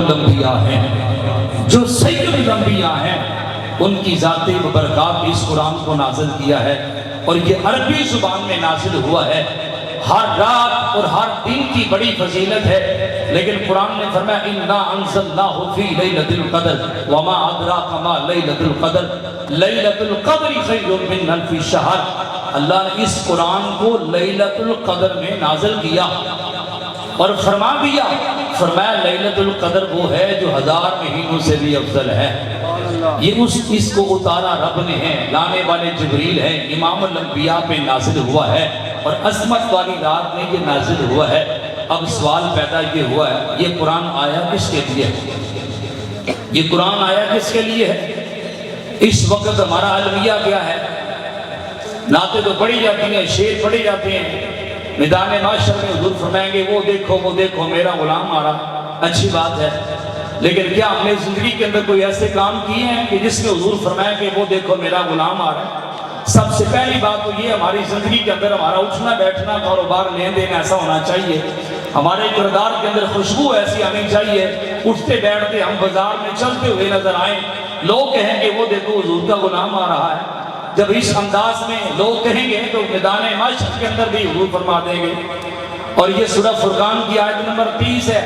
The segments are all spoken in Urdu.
الانبیاء ہیں، جو سید الانبیاء ہیں، ان کی ذات مبارکات اس قرآن کو نازل کیا ہے، اور یہ عربی زبان میں نازل ہوا ہے۔ ہر رات اور ہر دن کی بڑی فضیلت ہے، لیکن قرآن نے فرمایا اِنَّا أَنزَلْنَاهُ فِي لَيْلَةِ الْقَدْرِ وَمَا أَدْرَاكَ مَا لَيْلَةُ الْقَدْرِ لَيْلَةُ الْقَدْرِ خَيْرٌ مِّنْ أَلْفِ شَهْرٍ۔ اللہ نے اس قرآن کو لیلۃ القدر میں نازل کیا اور فرما دیا، فرمایا لیلۃ القدر وہ ہے جو 1000 مہینوں سے بھی افضل ہے۔ یہ اس کو اتارا رب نے ہے، لانے والے جبریل ہیں، امام الانبیاء پہ نازل ہوا ہے، اور عظمت والی رات میں یہ نازل ہوا ہے۔ اب سوال پیدا یہ ہوا ہے، یہ قرآن آیا کس کے لیے ہے؟ یہ قرآن آیا کس کے لیے ہے؟ اس وقت ہمارا المیہ کیا ہے؟ نعتیں تو پڑھی جاتی ہیں، شعر پڑھی جاتے ہیں، میدان معاشر میں حضور فرمائیں گے وہ دیکھو میرا غلام آ رہا، اچھی بات ہے، لیکن کیا ہم نے زندگی کے اندر کوئی ایسے کام کیے ہیں کہ جس میں حضور فرمائیں کہ وہ دیکھو میرا غلام آ رہا ہے؟ سب سے پہلی بات تو یہ ہماری زندگی کے اندر ہمارا اٹھنا بیٹھنا، کاروبار لین دین ایسا ہونا چاہیے، ہمارے کردار کے اندر خوشبو ایسی آنی چاہیے، اٹھتے بیٹھتے ہم بازار میں چلتے ہوئے نظر آئیں، لوگ کہیں گے وہ دیکھو حضور کا غلام آ رہا ہے۔ جب اس انداز میں لوگ کہیں گے تو میدان معاشر کے اندر بھی حضور فرما دیں گے۔ اور یہ سورہ فرقان کی آیت نمبر 30 ہے،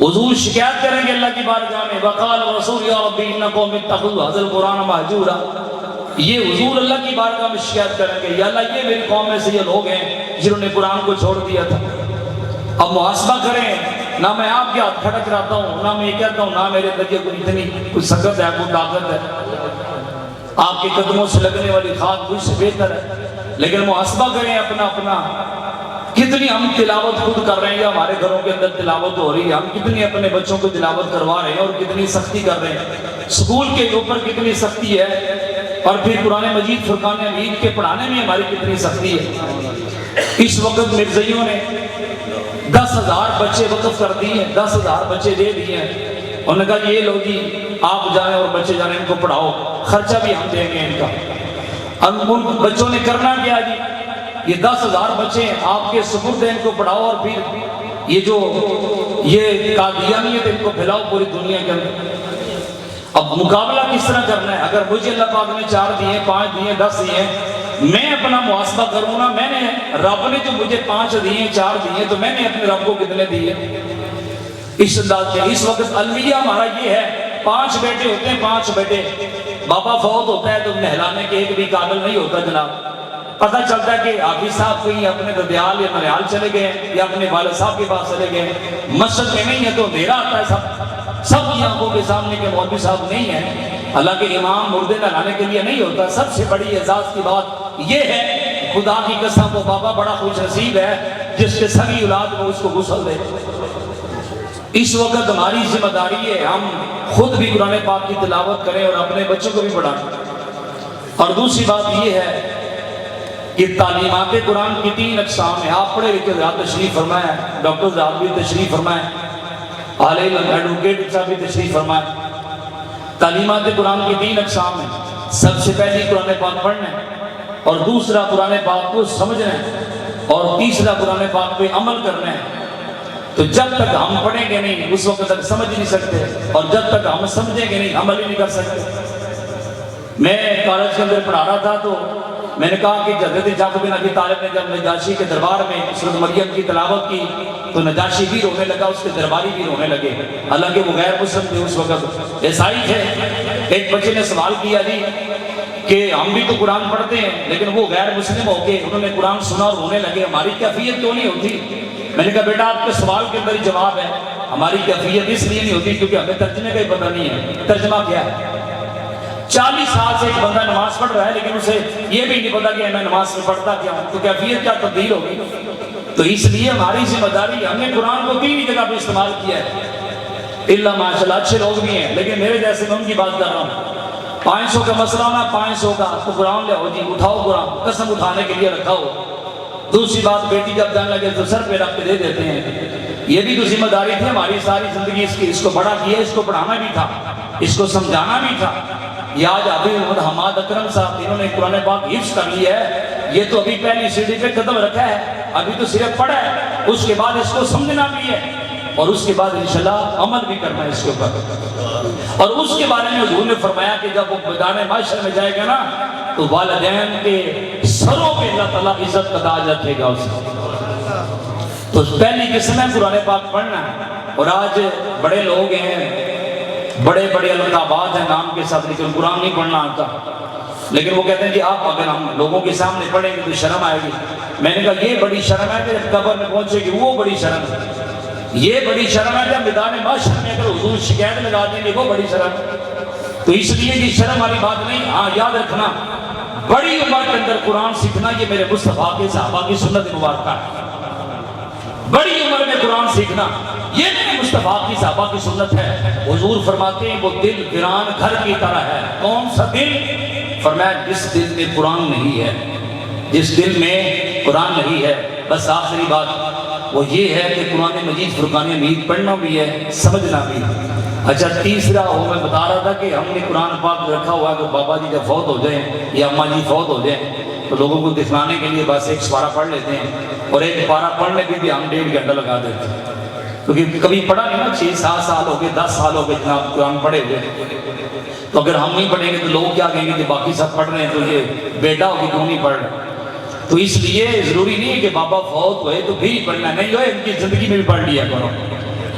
حضور شکایت کریں گے اللہ کی بارگاہ میں، وقال رسول یا ربی ان قوم اتخذوا هذا القرآن مہجورا۔ یہ حضور اللہ کی بارگاہ میں شکایت کریں گے، یا اللہ یہ میری قوم میں سے یہ لوگ ہیں جنہوں نے قرآن کو چھوڑ دیا تھا۔ اب محاسبہ کریں، نہ میں آپ کے ہاتھ کھڑا کراتا ہوں، نہ میں یہ کہتا ہوں، نہ میرے اندر کوئی اتنی کوئی سکت ہے، کوئی طاقت ہے، آپ کے قدموں سے لگنے والی خاک مجھ سے بہتر ہے، لیکن محاسبہ کریں اپنا کتنی ہم تلاوت خود کر رہے ہیں، یا ہمارے گھروں کے اندر تلاوت ہو رہی ہے، ہم کتنی اپنے بچوں کو تلاوت کروا رہے ہیں اور کتنی سختی کر رہے ہیں، سکول کے اوپر کتنی سختی ہے، اور پھر قرآن مجید فرقان حمید کے پڑھانے میں ہماری کتنی سختی ہے۔ اس وقت مرزائیوں نے 10,000 بچے وقف کر دیے ہیں، 10,000 بچے دے دیے ہیں، انہوں نے کہا یہ لو جی آپ جائیں اور بچے جائیں ان کو پڑھاؤ، خرچہ بھی ہم دیں گے ان کا۔ اب ان بچوں نے کرنا کیا جی؟ یہ 10,000 بچے ہیں، آپ کے سپرد ہیں، ان کو پڑھاؤ، اور پھر یہ قادیانیت ان کو پھیلاؤ پوری دنیا کے اندر۔ اب مقابلہ کس طرح کرنا ہے؟ اگر مجھے اللہ پاک نے 4 دیے، 5 دیے، 10 دیے، میں اپنا محاسبہ کروں نا، میں نے رب نے جو مجھے 5 دیے 4 دیے، تو میں نے اپنے رب کو کتنے دیے؟ اس انداز سے اس وقت المیہ ہمارا یہ ہے، 5 بیٹے ہوتے ہیں، 5 بیٹے، بابا فوت ہوتا ہے تو نہلانے کے ایک بھی قابل نہیں ہوتا جناب، پتہ چلتا ہے کہ حافظ صاحب کہیں اپنے ددیال یا نریال چلے گئے ہیں، یا اپنے والد صاحب کے پاس چلے گئے ہیں، مسجد میں نہیں ہے تو اندھیرا آتا ہے، سب کی آنکھوں کے سامنے کے مولوی صاحب نہیں ہیں، حالانکہ امام مردے نہلانے کے لیے نہیں ہوتا۔ سب سے بڑی اعزاز کی بات یہ ہے، خدا کی قسم وہ بابا بڑا خوش نصیب ہے جس کے سگی اولاد کو اس کو غسل دے۔ اس وقت ہماری ذمہ داری ہے ہم خود بھی قرآن پاک کی تلاوت کریں اور اپنے بچوں کو بھی پڑھائیں۔ اور دوسری بات یہ ہے کہ تعلیمات قرآن کی 3 اقسام ہیں، آپ پڑھے لکھے حضرات تشریف فرمائیں، ڈاکٹر صاحب بھی تشریف فرمائیں، عالم ایڈوکیٹ صاحب بھی تشریف فرمائیں۔ تعلیمات قرآن کی 3 اقسام ہیں، سب سے پہلی قرآن پاک پڑھنا ہے، اور دوسرا قرآن پاک کو سمجھنا ہے، اور تیسرا قرآن پاک پہ عمل کرنا ہے۔ تو جب تک ہم پڑھیں گے نہیں اس وقت تک سمجھ نہیں سکتے، اور جب تک ہم سمجھیں گے نہیں عمل ہی نہیں کر سکتے۔ میں کالج کے اندر پڑھا رہا تھا تو میں نے کہا کہ حضرت جعفر بن ابی طالب نے جب نجاشی کے دربار میں سورۃ مریم کی تلاوت کی تو نجاشی بھی رونے لگا، اس کے درباری بھی رونے لگے، حالانکہ وہ غیر مسلم تھے اس وقت، عیسائی تھے۔ ایک بچے نے سوال کیا جی کہ ہم بھی تو قرآن پڑھتے ہیں لیکن وہ غیر مسلم ہو کے انہوں نے قرآن سنا اور رونے لگے، ہماری کیفیت کیوں نہیں ہوتی؟ میں نے کہا بیٹا آپ کے سوال کے اندر ہی جواب ہے، ہماری کیفیت اس لیے نہیں ہوتی کیونکہ ہمیں ترجمے کا ہی پتہ نہیں ہے۔ ترجمہ کیا ہے؟ 40 سال سے ایک بندہ نماز پڑھ رہا ہے لیکن اسے یہ بھی نہیں پتا کہ میں نماز میں پڑھتا کیا ہوں، تو کیفیت کیا تبدیل ہوگی؟ تو اس لیے ہماری ذمہ داری، ہم نے قرآن کو 3 جگہ پہ استعمال کیا ہے، اللہ ماشاءاللہ اچھے لوگ بھی ہیں لیکن میرے جیسے میں ان کی بات کر رہا ہوں۔ 500 کا مسئلہ ہونا، 500 کا تو قرآن لے ہو جی، اٹھاؤ قرآن، قسم اٹھانے کے لیے رکھا ہو۔ دوسری بات، بیٹی جب جانے لگے تو سر پہ رکھ کے دے دیتے ہیں، یہ بھی تو ذمہ داری تھی ہماری ساری زندگی اس کی، اس کو بڑا کیا، اس کو پڑھانا بھی تھا، اس کو سمجھانا بھی تھا۔ یہ آج حافظ محمد حماد اکرم صاحب انہوں نے قرآن پاک حفظ کر لیا ہے، یہ تو ابھی پہلی سیڑھی پہ قدم رکھا ہے، ابھی تو صرف پڑھا ہے، اس کے بعد اس کو سمجھنا بھی ہے۔ اور اس کے بعد انشاءاللہ عمل بھی کرنا ہے اس کے اوپر۔ اور اس کے بارے میں حضور نے فرمایا کہ جب وہ میدان محشر میں جائے گا نا تو والدین کے سروں پہ اللہ تعالیٰ عزت کا تاج رکھے گا اسے۔ تو پہلی قسم ہے قرآن پاک پڑھنا، اور آج بڑے لوگ ہیں، بڑے بڑے القابات ہیں نام کے ساتھ، لیکن قرآن نہیں پڑھنا آتا، لیکن وہ کہتے ہیں کہ آپ اگر ہم لوگوں کے سامنے پڑھیں گے تو شرم آئے گی۔ میں نے کہا یہ بڑی شرم ہے کہ جب قبر میں پہنچے گی وہ بڑی شرم ہے، یہ بڑی شرم ہے جب میدان محشر میں اگر حضور شکایت لگا دیں گے وہ بڑی شرم ہے۔ تو اس لیے یہ شرم والی بات نہیں، ہاں یاد رکھنا بڑی عمر کے اندر قرآن سیکھنا یہ میرے مصطفیٰ کے صحابہ کی سنت مبارکہ ہے۔ بڑی عمر میں قرآن سیکھنا یہ میرے مصطفیٰ کی صحابہ کی سنت ہے۔ حضور فرماتے ہیں وہ دل ویران گھر کی طرح ہے۔ کون سا دل؟ فرمایا جس دل میں قرآن نہیں ہے، جس دل میں قرآن نہیں ہے۔ بس آخری بات وہ یہ ہے کہ قرآن مجید فرقان حمید پڑھنا بھی ہے، سمجھنا بھی ہے۔ اچھا تیسرا وہ میں بتا رہا تھا کہ ہم نے قرآن پاک رکھا ہوا ہے کہ بابا جی جب فوت ہو جائیں یا اماں جی فوت ہو جائیں تو لوگوں کو دکھلانے کے لیے بس ایک پارہ پڑھ لیتے ہیں، اور ایک پارہ پڑھنے کے بھی ہم 1.5 گھنٹہ لگا دیتے ہیں، کیونکہ کبھی پڑھا نہیں نا، 6-7 سال ہو گئے، 10 سال ہو گئے جناب قرآن پڑھے ہوئے، تو اگر ہم نہیں پڑھیں گے تو لوگ کیا کہیں گے کہ باقی سب پڑھ رہے ہیں تو یہ بیٹا ہوگی کیوں نہیں پڑھ رہے؟ تو اس لیے ضروری نہیں ہے کہ بابا فوت ہوئے تو بھی پڑھنا نہیں ہوئے، ان کی زندگی میں بھی پڑھ لیا کرو،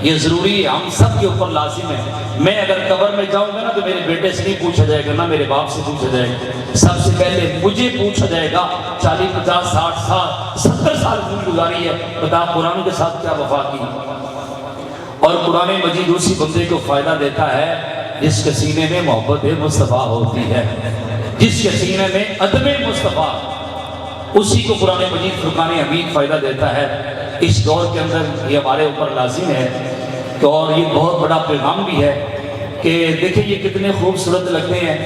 یہ ضروری ہے، ہم سب کے اوپر لازم ہے۔ میں اگر قبر میں جاؤں گا نا تو میرے بیٹے سے نہیں پوچھا جائے گا، نہ میرے باپ سے پوچھا جائے گا، سب سے پہلے مجھے پوچھا جائے گا 40 50 60 سال 70 سال زندگی گزاری ہے، بتا قرآن کے ساتھ کیا وفا کی؟ اور قرآن مجید اسی بندے کو فائدہ دیتا ہے جس کے سینے میں محبت مصطفیٰ ہوتی ہے، جس کے سینے میں ادب مصطفیٰ، اسی کو قرآن مجید فرقان حمید فائدہ دیتا ہے۔ اس دور کے اندر یہ ہمارے اوپر لازم ہے، تو اور یہ بہت بڑا پیغام بھی ہے کہ دیکھیں یہ کتنے خوبصورت لگتے ہیں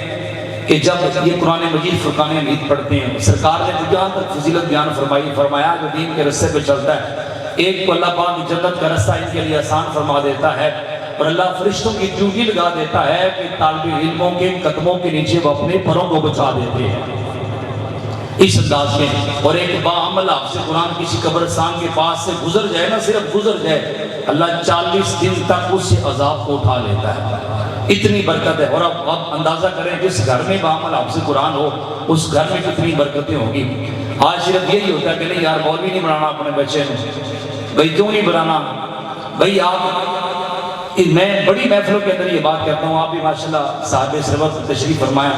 کہ جب یہ قرآن مجید فرقان حمید پڑھتے ہیں۔ سرکار نے جہاں تک فضیلت بیان فرمایا جو دین کے رستے پہ چلتا ہے، ایک کو اللہ پاک جنت کا رستہ ان کے لیے آسان فرما دیتا ہے، اور اللہ فرشتوں کی ڈیوٹی لگا دیتا ہے کہ طالب علموں کے قدموں کے نیچے وہ اپنے پروں کو بچا دیتے ہیں اس انداز میں۔ اور ایک باعمل حافظ قرآن کسی قبرستان کے پاس سے گزر جائے نا، صرف گزر جائے، اللہ 40 دن تک اس سے عذاب کو اٹھا لیتا ہے، اتنی برکت ہے۔ اور اب اندازہ کریں جس گھر میں باعمل حافظ قرآن ہو اس گھر میں کتنی برکتیں ہوں گی۔ آج صرف یہی ہوتا ہے کہ نہیں یار مولوی نہیں بنانا اپنے بچے نے، بھائی کیوں نہیں بنانا بھائی؟ آپ میں بڑی محفلوں کے اندر یہ بات کہتا ہوں، آپ بھی ماشاءاللہ صاحب ثروت تشریف فرمایا،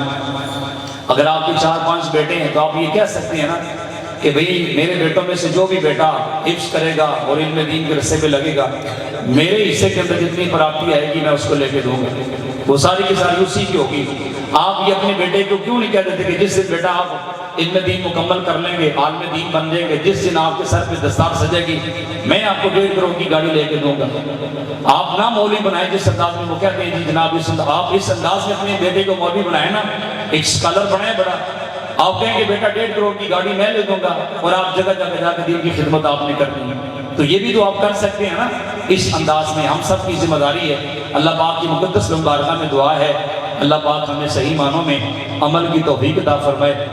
اگر آپ کے 4-5 بیٹے ہیں تو آپ یہ کہہ سکتے ہیں نا کہ بھئی میرے بیٹوں میں سے جو بھی بیٹا حفظ کرے گا اور علم دین کے رستے پہ لگے گا، میرے حصے کے اندر جتنی پراپتی آئے گی میں اس کو لے کے دوں گا، وہ ساری کی ساری اسی کی ہوگی۔ آپ یہ اپنے بیٹے کو کیوں نہیں کہہ دیتے کہ جس دن بیٹا آپ علم دین مکمل کر لیں گے، عالم دین بن جائیں گے، جس دن آپ کے سر پہ دستار سجے گی میں آپ کو 1.5 کروڑ کی گاڑی لے کے دوں گا؟ آپ نہ مولوی بنائیں جس انداز میں، وہ کہتے ہیں جی جناب آپ اس انداز میں اپنے بیٹے کو مولوی بنائیں نا، ایک اسکالر بنائیں بڑا، آپ کہیں کہ بیٹا 1.5 کروڑ کی گاڑی میں لے دوں گا، اور آپ جگہ جگہ جا کے دین کی خدمت آپ نے کرنی ہے، تو یہ بھی تو آپ کر سکتے ہیں نا اس انداز میں۔ ہم سب کی ذمہ داری ہے، اللہ پاک کی مقدس بارگاہ میں دعا ہے اللہ پاک ہمیں صحیح معنوں میں عمل کی توفیق عطا فرمائے۔